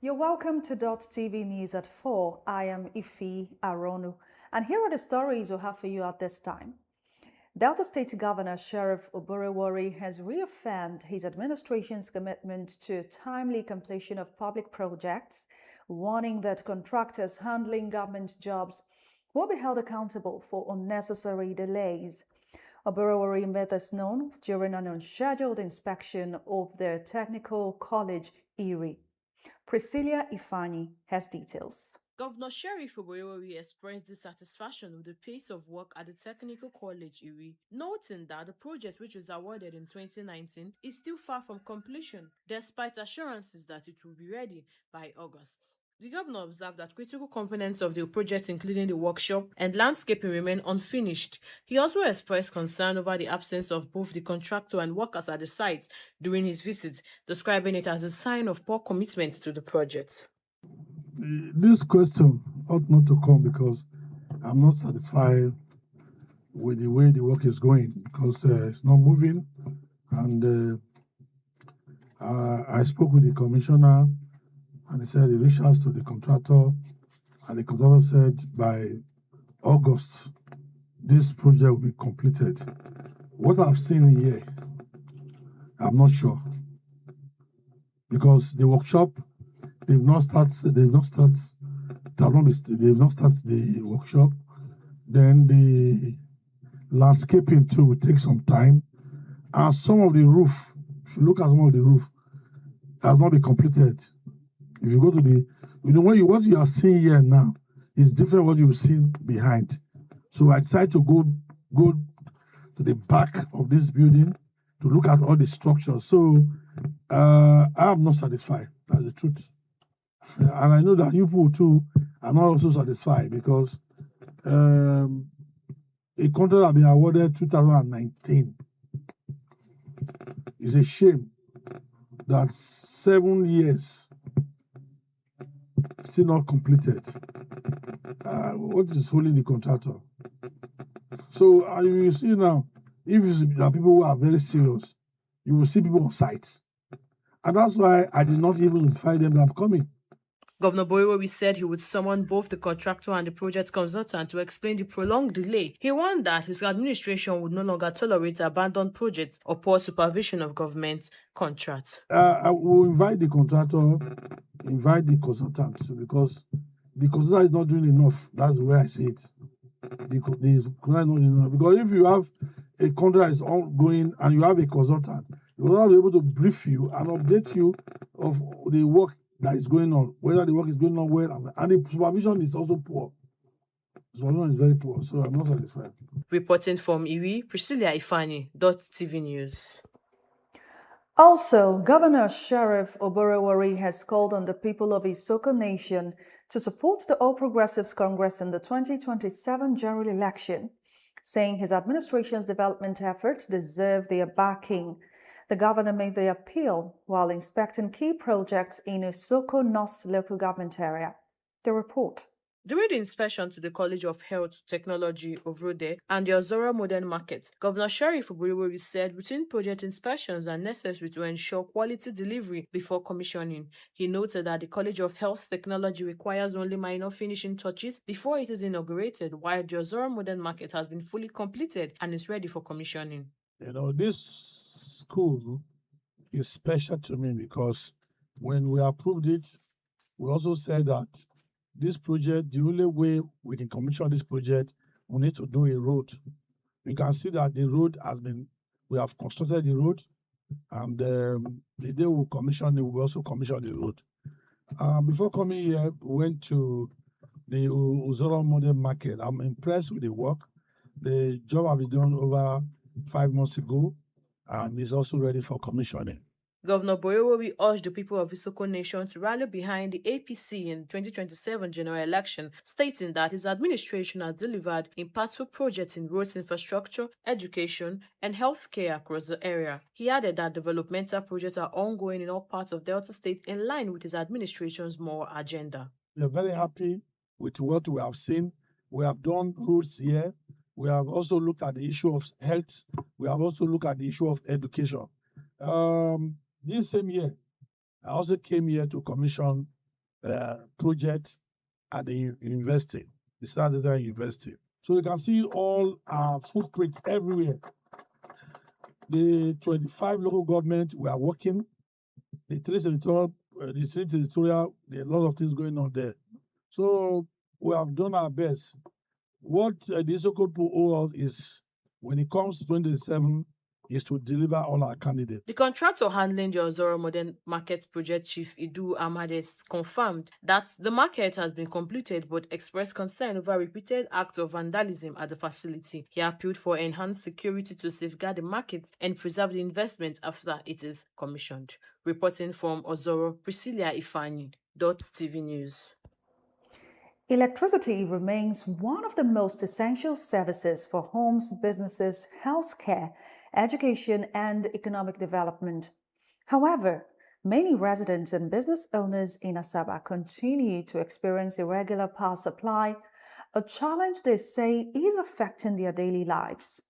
You're welcome to Dott TV News at 4. I am Ife Aronu, and here are the stories we have for you at this time. Delta State Governor Sheriff Oborewori has reaffirmed his administration's commitment to timely completion of public projects, warning that contractors handling government jobs will be held accountable for unnecessary delays. Oborewori made this known during an unscheduled inspection of the Technical College, Erie. Priscilla Ifani has details. Governor Sheriff Oborewori expressed dissatisfaction with the pace of work at the Technical College, Erie, noting that the project, which was awarded in 2019, is still far from completion, despite assurances that it will be ready by August. The governor observed that critical components of the project, including the workshop and landscaping, remain unfinished. He also expressed concern over the absence of both the contractor and workers at the site during his visit, describing it as a sign of poor commitment to the project. This question ought not to come because I'm not satisfied with the way the work is going because it's not moving. And I spoke with the commissioner and he said he reached out to the contractor and the contractor said by August, this project will be completed. What I've seen here, I'm not sure because the workshop, they've not started the workshop. Then the landscaping too will take some time. And some of the roof, if you look at some of the roof, has not been completed. If you go to what you are seeing here now is different what you see behind. So I decided to go to the back of this building to look at all the structures. So I am not satisfied. That's the truth. And I know that you people too are not also satisfied because a contract has been awarded 2019. It's a shame that 7 years still not completed. What is holding the contractor? So you see now, if you see that people who are very serious, you will see people on site. And that's why I did not even notify them that I'm coming. Governor Oborewori said he would summon both the contractor and the project consultant to explain the prolonged delay. He warned that his administration would no longer tolerate abandoned projects or poor supervision of government contracts. I will invite the contractor, invite the consultant, because the consultant is not doing enough. That's the way I see it. The consultant is not doing enough. Because if you have a contract is ongoing and you have a consultant, you will not be able to brief you and update you of the work that is going on, whether the work is going on well, and the supervision is also poor. The supervision is very poor, so I'm not satisfied. Reporting from Erie, Priscilla Ifani, Dott TV News. Also, Governor Sheriff Oborewori has called on the people of Isoko Nation to support the All Progressives Congress in the 2027 general election, saying his administration's development efforts deserve their backing. The governor made the appeal while inspecting key projects in Isoko North local government area. The report. During the inspection to the College of Health Technology of Rode and the Ozora Modern Market, Governor Sheriff Oborewori said routine project inspections are necessary to ensure quality delivery before commissioning. He noted that the College of Health Technology requires only minor finishing touches before it is inaugurated, while the Ozora Modern Market has been fully completed and is ready for commissioning. This school is special to me because when we approved it, we also said that this project, the only way we can commission this project, we need to do a road. You can see that the road we have constructed the road, and the day we commission it, we also commission the road. Before coming here, we went to the Ozora Modern Market. I'm impressed with the work. The job has been done over 5 months ago, and is also ready for commissioning. Governor Oborewori urged the people of Isoko Nation to rally behind the APC in the 2027 general election, stating that his administration has delivered impactful projects in roads infrastructure, education, and healthcare across the area. He added that developmental projects are ongoing in all parts of Delta State in line with his administration's more agenda. We are very happy with what we have seen. We have done roads here. We have also looked at the issue of health. We have also looked at the issue of education. This same year, I also came here to commission project at the university, the Standard University. So you can see all our footprints everywhere. The 25 local government we are working, the three territorial, there are a lot of things going on there. So we have done our best. What the so-called owe us is, when it comes to 2027, is to deliver all our candidates. The contractor handling the Ozoro Modern Market project, Chief Idu Amades, confirmed that the market has been completed but expressed concern over repeated acts of vandalism at the facility. He appealed for enhanced security to safeguard the market and preserve the investment after it is commissioned. Reporting from Ozoro, Priscilla Ifani, Dott TV News. Electricity remains one of the most essential services for homes, businesses, healthcare, education, and economic development. However, many residents and business owners in Asaba continue to experience irregular power supply, a challenge they say is affecting their daily lives.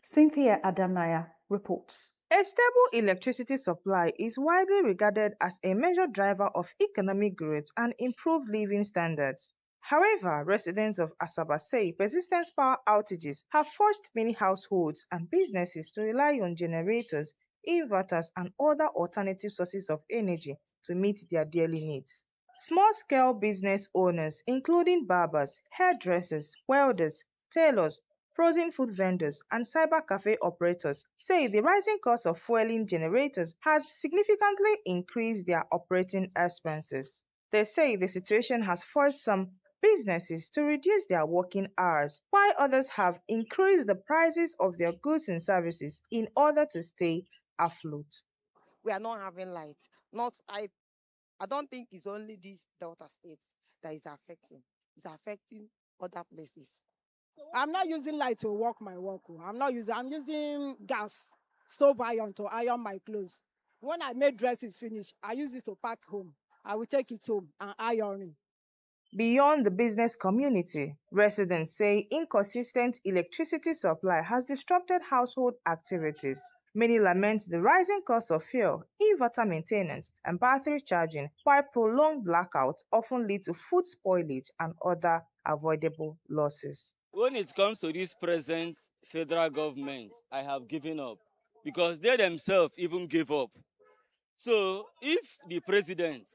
Cynthia Adanaya reports. A stable electricity supply is widely regarded as a major driver of economic growth and improved living standards. However, residents of Asaba say persistent power outages have forced many households and businesses to rely on generators, inverters, and other alternative sources of energy to meet their daily needs. Small-scale business owners, including barbers, hairdressers, welders, tailors, frozen food vendors, and cyber cafe operators, say the rising cost of fueling generators has significantly increased their operating expenses. They say the situation has forced some businesses to reduce their working hours, while others have increased the prices of their goods and services in order to stay afloat. We are not having light. I don't think it's only these Delta states that is affecting. It's affecting other places. I'm not using light to work my work. I'm using gas, stove iron to iron my clothes. When I make dresses finish, I use it to pack home. I will take it home and iron it. Beyond the business community, residents say inconsistent electricity supply has disrupted household activities. Many lament the rising cost of fuel, inverter maintenance, and battery charging, while prolonged blackouts often lead to food spoilage and other avoidable losses. When it comes to this present federal government, I have given up because they themselves even gave up. So if the president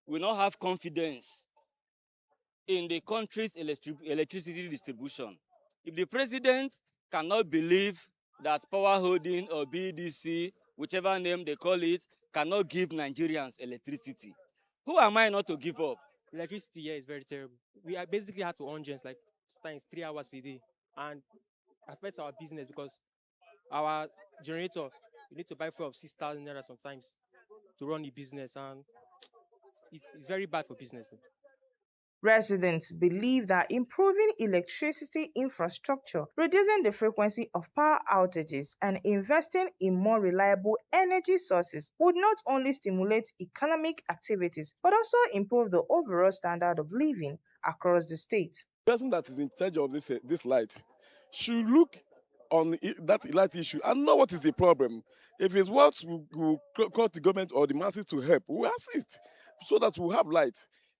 will not have confidence in the country's electricity distribution, if the president cannot believe that Power Holding or BDC, whichever name they call it, cannot give Nigerians electricity, who am I not to give up? Electricity here is very terrible. We are basically had to on gens like sometimes 3 hours a day, and affects our business because our generator, we need to buy fuel of 6,000 naira sometimes to run the business, and it's very bad for business. Residents believe that improving electricity infrastructure, reducing the frequency of power outages, and investing in more reliable energy sources would not only stimulate economic activities but also improve the overall standard of living across the state. The person that is in charge of this light should look on that light issue and know what is the problem. If it's what we call the government or the masses to help, we assist so that we have light.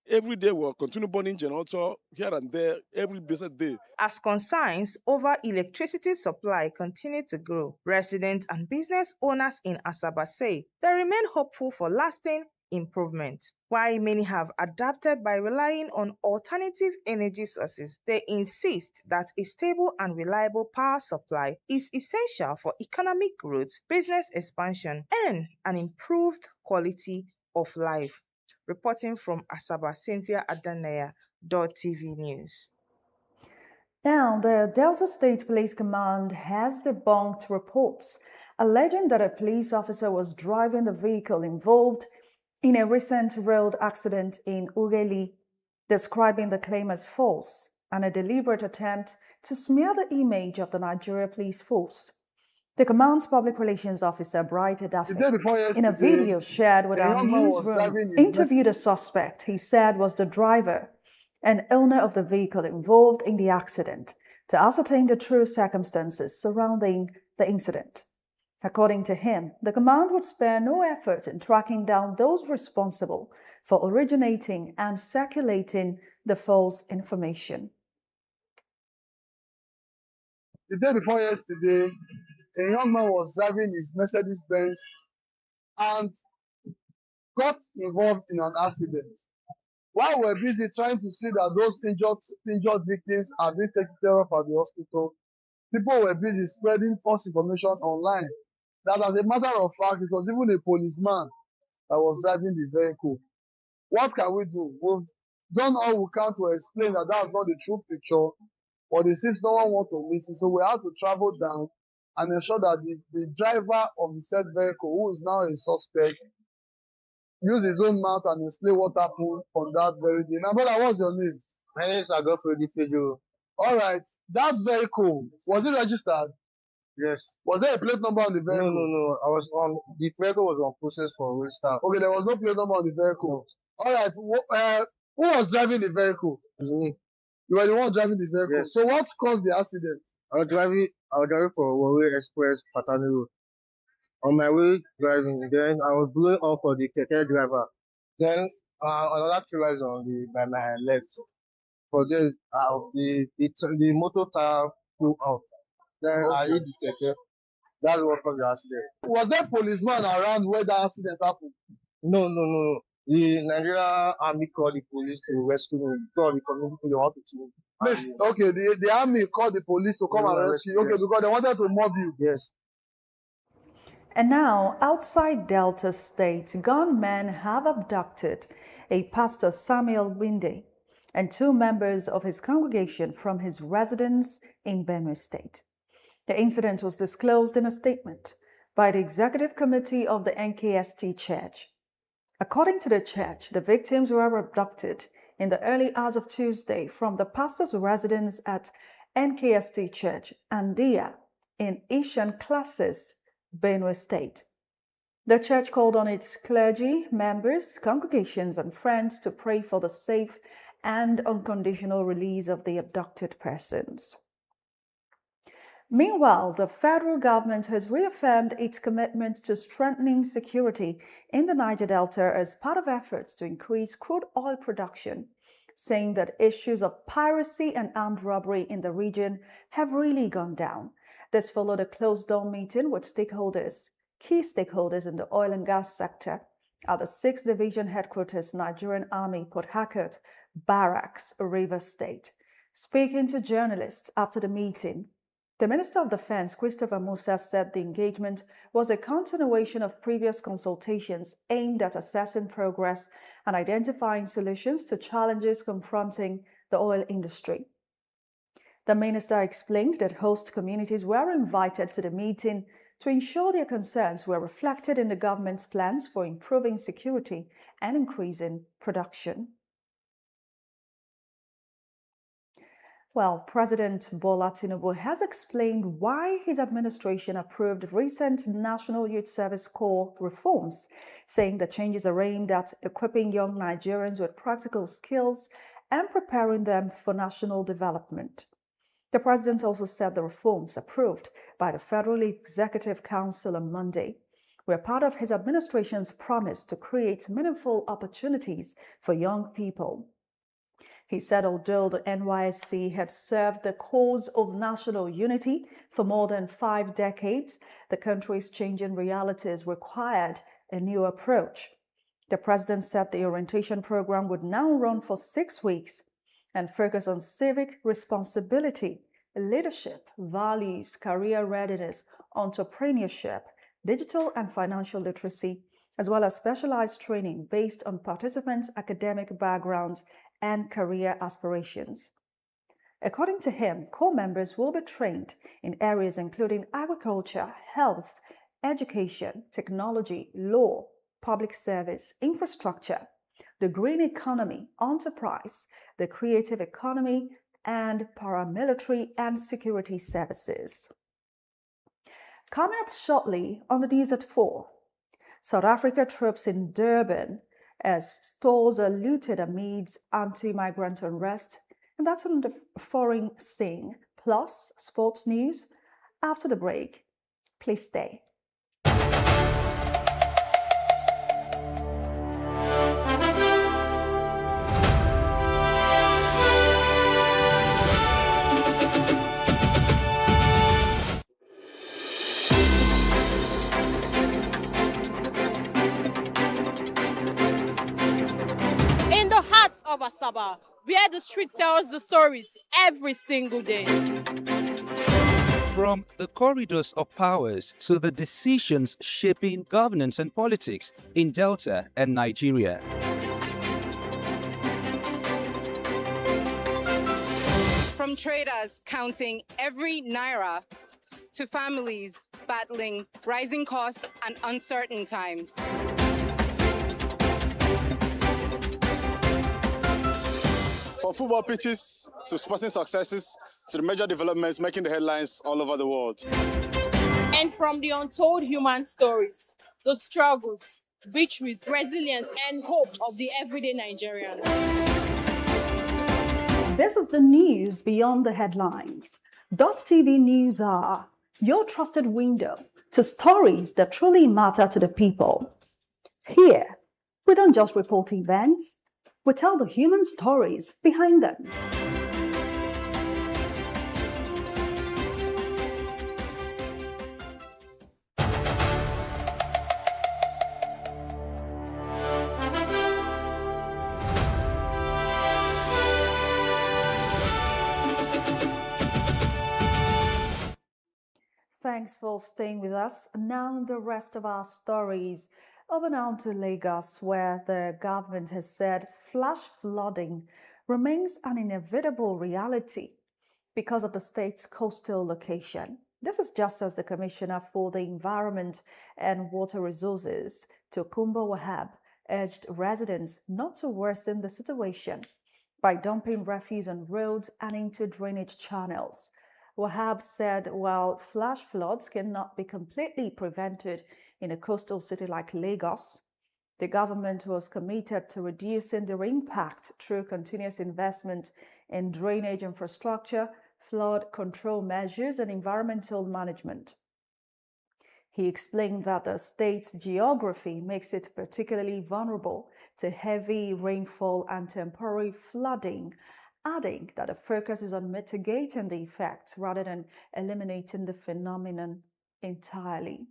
Every day we'll continue burning generator here and there, every blessed day. As concerns over electricity supply continue to grow, residents and business owners in Asaba say they remain hopeful for lasting improvement. While many have adapted by relying on alternative energy sources, they insist that a stable and reliable power supply is essential for economic growth, business expansion, and an improved quality of life. Reporting from Asaba, Cynthia Adanaya, Dott TV News. Now, the Delta State Police Command has debunked reports alleging that a police officer was driving the vehicle involved in a recent road accident in Ughelli, describing the claim as false and a deliberate attempt to smear the image of the Nigeria Police Force. The command's public relations officer, Bright Edafe, in a video shared with our newsroom, interviewed a suspect he said was the driver and owner of the vehicle involved in the accident to ascertain the true circumstances surrounding the incident. According to him, the command would spare no effort in tracking down those responsible for originating and circulating the false information. The day before yesterday, a young man was driving his Mercedes-Benz and got involved in an accident. While we're busy trying to see that those injured victims are being taken care of at the hospital, people were busy spreading false information online. That as a matter of fact, it was even a policeman that was driving the vehicle. What can we do? We've done all we can to explain that that's not the true picture, but it seems no one wants to listen. So we have to travel down and ensure that the driver of the said vehicle, who is now a suspect, use his own mouth and explain what happened on that very day. Now, brother, what's your name? My name is Agofredi Fejo. All right. That vehicle, was it registered? Yes. Was there a plate number on the vehicle? No. The vehicle was on process for restart. Okay, there was no plate number on the vehicle. No. All right. Who was driving the vehicle? It was me. You were the one driving the vehicle. Yes. So what caused the accident? I was driving for Warri Express, Patani Road. On my way driving, then I was blowing on for the keke driver. Then another trailer is by my left. For the motor tire flew out. Then I hit the keke. That's what caused the accident. Was there policeman around where the accident happened? No. The Nigerian army called the police to rescue me because the community people want to kill me. Please, okay, the army called the police to come and rescue you. Okay, because they wanted to mob you. Yes. And now, outside Delta State, gunmen have abducted a Pastor Samuel Winde and 2 members of his congregation from his residence in Benue State. The incident was disclosed in a statement by the Executive Committee of the NYSC Church. According to the church, the victims were abducted in the early hours of Tuesday from the pastor's residence at NYSC Church, Andia, in Ishan Classes, Benue State. The church called on its clergy, members, congregations, and friends to pray for the safe and unconditional release of the abducted persons. Meanwhile, the federal government has reaffirmed its commitment to strengthening security in the Niger Delta as part of efforts to increase crude oil production, saying that issues of piracy and armed robbery in the region have really gone down. This followed a closed-door meeting with key stakeholders in the oil and gas sector at the 6th Division Headquarters, Nigerian Army, Port Harcourt, Barracks, Rivers State. Speaking to journalists after the meeting, the Minister of Defense, Christopher Musa, said the engagement was a continuation of previous consultations aimed at assessing progress and identifying solutions to challenges confronting the oil industry. The minister explained that host communities were invited to the meeting to ensure their concerns were reflected in the government's plans for improving security and increasing production. Well, President Bola Tinubu has explained why his administration approved recent National Youth Service Corps reforms, saying the changes are aimed at equipping young Nigerians with practical skills and preparing them for national development. The president also said the reforms approved by the Federal Executive Council on Monday were part of his administration's promise to create meaningful opportunities for young people. He said although the NYSC had served the cause of national unity for more than 5 decades, the country's changing realities required a new approach. The president said the orientation program would now run for 6 weeks and focus on civic responsibility, leadership, values, career readiness, entrepreneurship, digital and financial literacy, as well as specialized training based on participants' academic backgrounds and career aspirations. According to him, corps members will be trained in areas including agriculture, health, education, technology, law, public service, infrastructure, the green economy, enterprise, the creative economy, and paramilitary and security services. Coming up shortly on the news at 4, South Africa troops in Durban as stores are looted amidst anti-migrant unrest, and that's on the foreign scene. Plus, sports news after the break. Please stay. Asaba, where the street tells the stories every single day. From the corridors of powers to the decisions shaping governance and politics in Delta and Nigeria. From traders counting every naira to families battling rising costs and uncertain times. From football pitches to sporting successes to the major developments making the headlines all over the world. And from the untold human stories, the struggles, victories, resilience, and hope of the everyday Nigerians. This is the news beyond the headlines. Dott TV News are your trusted window to stories that truly matter to the people. Here, we don't just report events, we tell the human stories behind them. Thanks for staying with us. Now the rest of our stories. Over now to Lagos, where the government has said flash flooding remains an inevitable reality because of the state's coastal location. This is just as the Commissioner for the Environment and Water Resources, Tokunbo Wahab, urged residents not to worsen the situation by dumping refuse on roads and into drainage channels. Wahab said while flash floods cannot be completely prevented in a coastal city like Lagos, the government was committed to reducing their impact through continuous investment in drainage infrastructure, flood control measures, and environmental management. He explained that the state's geography makes it particularly vulnerable to heavy rainfall and temporary flooding, adding that the focus is on mitigating the effects rather than eliminating the phenomenon entirely.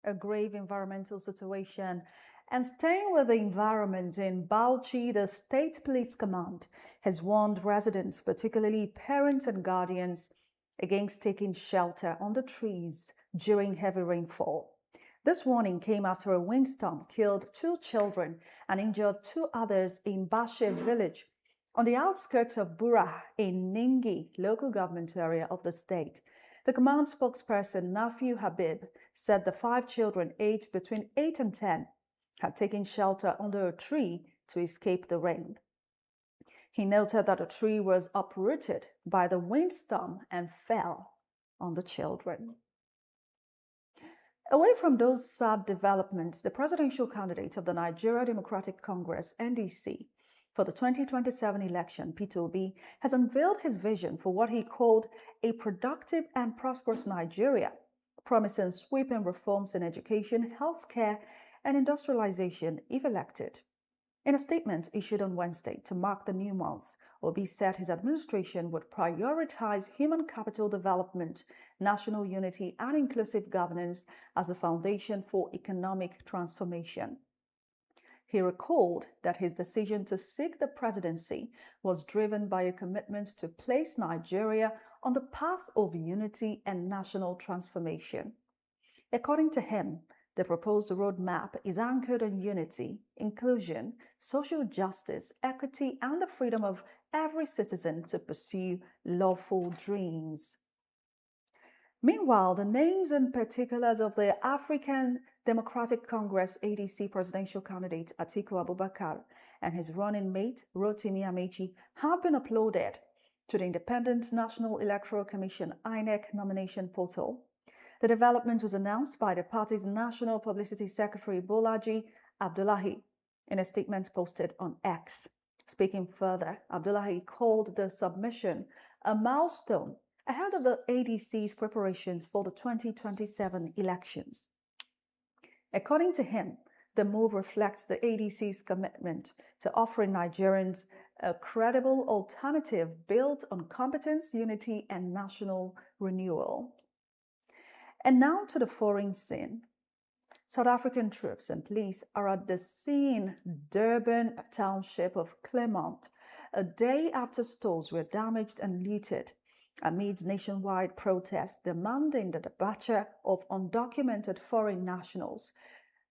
A grave environmental situation. And staying with the environment, in Bauchi, the State Police Command has warned residents, particularly parents and guardians, against taking shelter under trees during heavy rainfall. This warning came after a windstorm killed 2 children and injured 2 others in Bashe village on the outskirts of Bura in Ningi local government area of the state. The command spokesperson, Nafiu Habib, said the 5 children aged between 8 and 10 had taken shelter under a tree to escape the rain. He noted that a tree was uprooted by the windstorm and fell on the children. Away from those sad developments, the presidential candidate of the Nigeria Democratic Congress, NDC, for the 2027 election, Peter Obi, has unveiled his vision for what he called a productive and prosperous Nigeria, promising sweeping reforms in education, healthcare, and industrialization if elected. In a statement issued on Wednesday to mark the new month, Obi said his administration would prioritize human capital development, national unity, and inclusive governance as a foundation for economic transformation. He recalled that his decision to seek the presidency was driven by a commitment to place Nigeria on the path of unity and national transformation. According to him, the proposed roadmap is anchored on unity, inclusion, social justice, equity, and the freedom of every citizen to pursue lawful dreams. Meanwhile, the names and particulars of the African Democratic Congress ADC presidential candidate Atiku Abubakar and his running mate Rotimi Amechi have been uploaded to the Independent National Electoral Commission INEC nomination portal. The development was announced by the party's National Publicity Secretary Bolaji Abdullahi in a statement posted on X. Speaking further, Abdullahi called the submission a milestone ahead of the ADC's preparations for the 2027 elections. According to him, the move reflects the ADC's commitment to offering Nigerians a credible alternative built on competence, unity, and national renewal. And now to the foreign scene. South African troops and police are at the scene, Durban township of Claremont, a day after stores were damaged and looted amid nationwide protests demanding the departure of undocumented foreign nationals.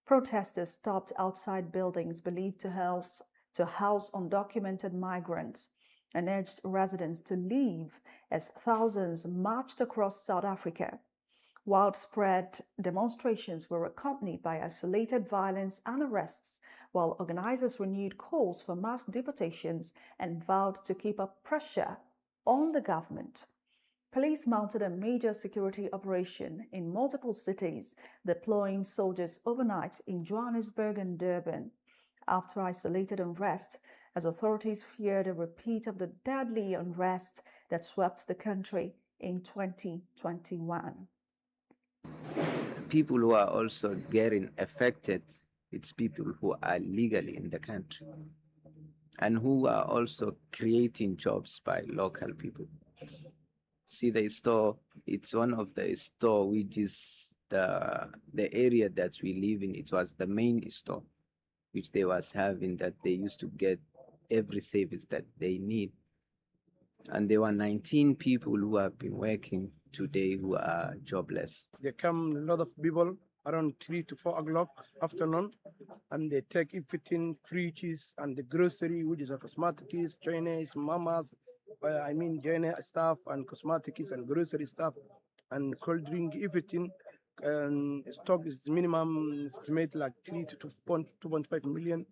Protesters stopped outside buildings believed to house undocumented migrants and urged residents to leave as thousands marched across South Africa. Widespread demonstrations were accompanied by isolated violence and arrests, while organizers renewed calls for mass deportations and vowed to keep up pressure on the government. Police mounted a major security operation in multiple cities, deploying soldiers overnight in Johannesburg and Durban, after isolated unrest, as authorities feared a repeat of the deadly unrest that swept the country in 2021. People who are also getting affected, it's people who are legally in the country and who are also creating jobs by local people. See, the store, it's one of the store which is the area that we live in. It was the main store which they was having, that they used to get every service that they need. And there were 19 people who have been working today who are jobless. There come a lot of people around 3 to 4 o'clock afternoon, and they take everything, fridges and the grocery, which is a cosmetics, Chinese, mamas, Chinese stuff and cosmetics and grocery stuff and cold drink, everything. And stock is minimum estimate like 3 to 2.5 million.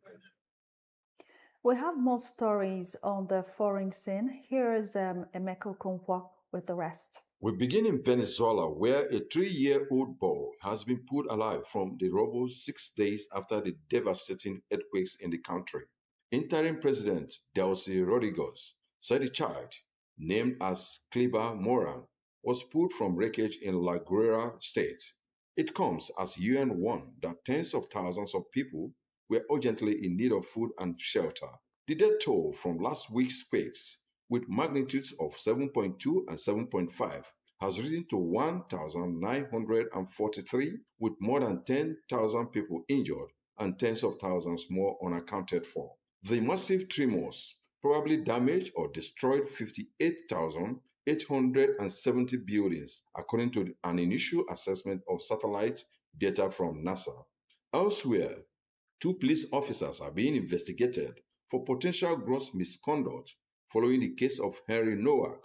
We have more stories on the foreign scene. Here is Emeko Konkwa with the rest. We begin in Venezuela, where a 3-year-old boy has been put alive from the rubble 6 days after the devastating earthquakes in the country. Interim President Delcy Rodriguez said the child, named as Kliba Moran, was pulled from wreckage in La Guaira state. It comes as UN warned that tens of thousands of people were urgently in need of food and shelter. The death toll from last week's quakes, with magnitudes of 7.2 and 7.5, has risen to 1,943, with more than 10,000 people injured and tens of thousands more unaccounted for. The massive tremors probably damaged or destroyed 58,870 buildings, according to an initial assessment of satellite data from NASA. Elsewhere, 2 police officers are being investigated for potential gross misconduct following the case of Henry Nowak,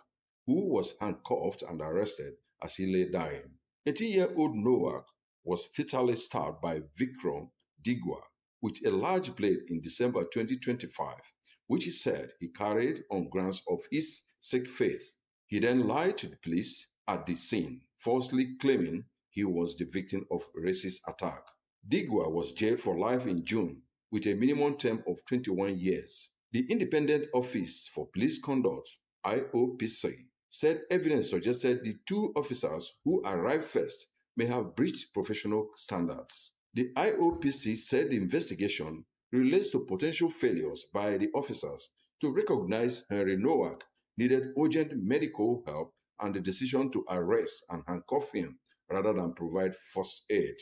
who was handcuffed and arrested as he lay dying. 18-year-old Nowak was fatally stabbed by Vikram Digwa with a large blade in December 2025, which he said he carried on grounds of his Sikh faith. He then lied to the police at the scene, falsely claiming he was the victim of racist attack. Digwa was jailed for life in June with a minimum term of 21 years. The Independent Office for Police Conduct, IOPC, said evidence suggested the 2 officers who arrived first may have breached professional standards. The IOPC said the investigation relates to potential failures by the officers to recognize Henry Nowak needed urgent medical help and the decision to arrest and handcuff him rather than provide first aid.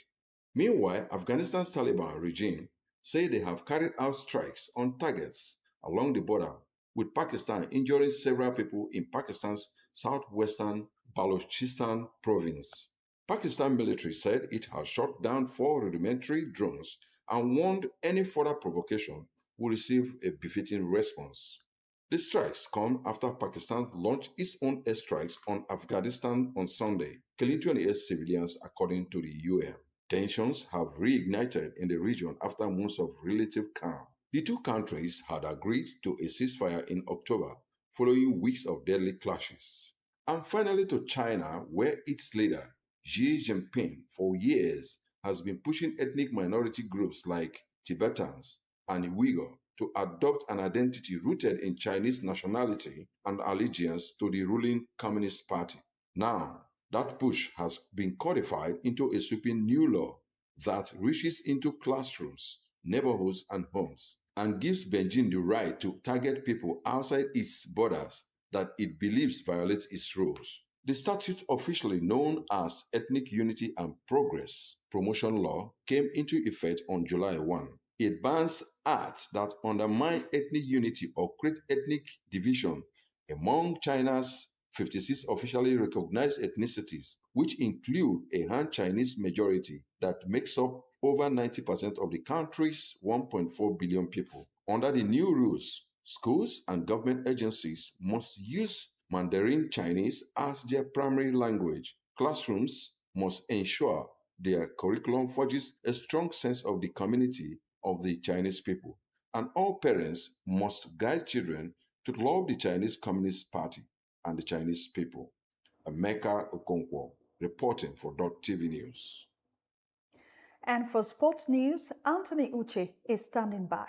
Meanwhile, Afghanistan's Taliban regime say they have carried out strikes on targets along the border with Pakistan, injuring several people in Pakistan's southwestern Balochistan province. Pakistan military said it has shot down 4 rudimentary drones and warned any further provocation will receive a befitting response. The strikes come after Pakistan launched its own airstrikes on Afghanistan on Sunday, killing 28 civilians according to the UN. Tensions have reignited in the region after months of relative calm. The two countries had agreed to a ceasefire in October, following weeks of deadly clashes. And finally to China, where its leader, Xi Jinping, for years has been pushing ethnic minority groups like Tibetans and Uyghur to adopt an identity rooted in Chinese nationality and allegiance to the ruling Communist Party. Now, that push has been codified into a sweeping new law that reaches into classrooms, neighborhoods, and homes, and gives Beijing the right to target people outside its borders that it believes violate its rules. The statute, officially known as Ethnic Unity and Progress Promotion Law, came into effect on July 1. It bans acts that undermine ethnic unity or create ethnic division among China's 56 officially recognized ethnicities, which include a Han Chinese majority that makes up over 90% of the country's 1.4 billion people. Under the new rules, schools and government agencies must use Mandarin Chinese as their primary language. Classrooms must ensure their curriculum forges a strong sense of the community of the Chinese people, and all parents must guide children to love the Chinese Communist Party and the Chinese people. Emeka Okonkwo, reporting for Dott TV News. And for sports news, Anthony Uche is standing by.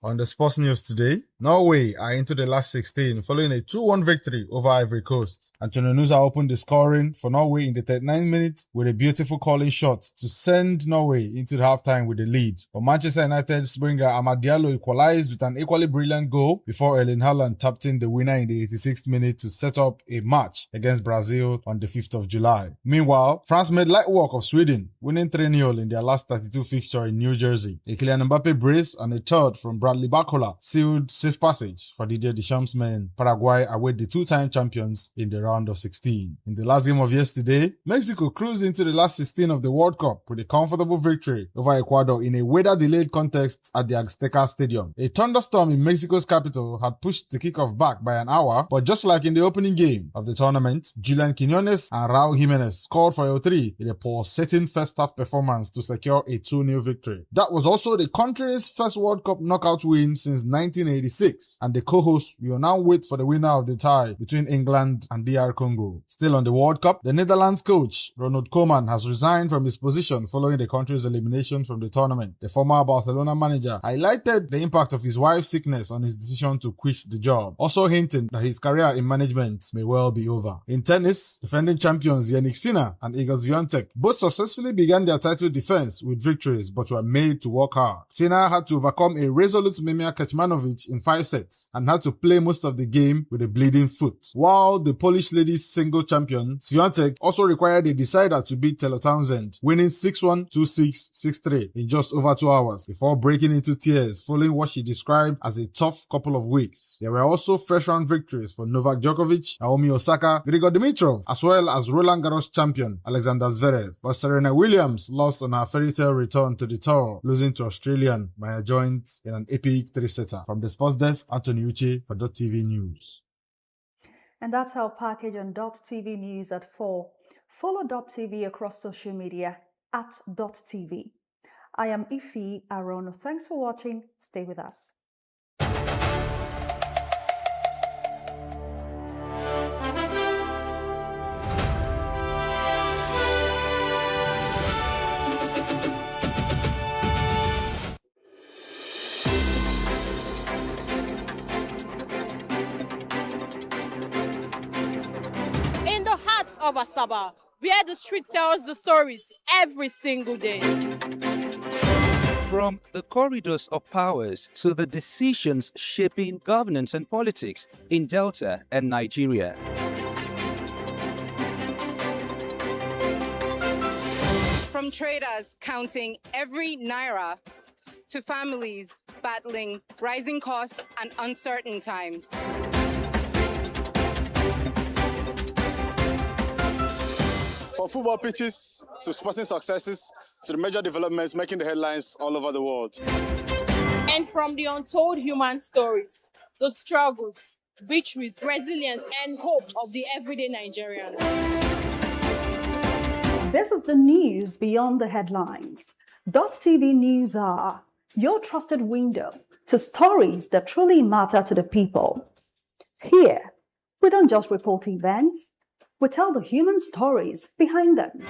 On the sports news today, Norway are into the last 16 following a 2-1 victory over Ivory Coast. Antonio Nusa opened the scoring for Norway in the 39th minute with a beautiful calling shot to send Norway into the halftime with the lead. But Manchester United springer Amad Diallo equalized with an equally brilliant goal before Erling Haaland tapped in the winner in the 86th minute to set up a match against Brazil on the 5th of July. Meanwhile, France made light work of Sweden, winning 3-0 in their last 32 fixture in New Jersey. A Kylian Mbappe brace and a third from Bradley Barcola sealed safe passage for Didier Deschamps' men. Paraguay await the two-time champions in the round of 16. In the last game of yesterday, Mexico cruised into the last 16 of the World Cup with a comfortable victory over Ecuador in a weather-delayed contest at the Azteca Stadium. A thunderstorm in Mexico's capital had pushed the kickoff back by an hour, but just like in the opening game of the tournament, Julian Quinones and Raul Jimenez scored for El Tri in a pulsating first-half performance to secure a 2-0 victory. That was also the country's first World Cup knockout win since 1986, and the co-hosts will now wait for the winner of the tie between England and DR Congo. Still on the World Cup, the Netherlands coach, Ronald Koeman, has resigned from his position following the country's elimination from the tournament. The former Barcelona manager highlighted the impact of his wife's sickness on his decision to quit the job, also hinting that his career in management may well be over. In tennis, defending champions Yannick Sinner and Iga Swiatek both successfully began their title defense with victories but were made to work hard. Sinner had to overcome a resolute Memia Kecmanovic in 5 sets and had to play most of the game with a bleeding foot. While the Polish ladies single champion, Swiatek, also required a decider to beat Taylor Townsend, winning 6-1, 2-6, 6-3 in just over 2 hours before breaking into tears following what she described as a tough couple of weeks. There were also first round victories for Novak Djokovic, Naomi Osaka, Grigor Dimitrov, as well as Roland Garros champion Alexander Zverev. But Serena Williams lost on her fairy tale return to the tour, losing to Australian by a joint in an epic 3-setter. From the sports desk, Anthony Uche for Dott TV News. And that's our package on Dott TV News at 4. Follow Dott TV across social media at Dott TV. I am Ife Arono. Thanks for watching. Stay with us. Of Asaba, where the street tells the stories every single day. From the corridors of powers to the decisions shaping governance and politics in Delta and Nigeria. From traders counting every naira to families battling rising costs and uncertain times. From football pitches to sporting successes to the major developments making the headlines all over the world. And from the untold human stories, the struggles, victories, resilience, and hope of the everyday Nigerians. This is the news beyond the headlines. Dott TV News are your trusted window to stories that truly matter to the people. Here, we don't just report events, we tell the human stories behind them.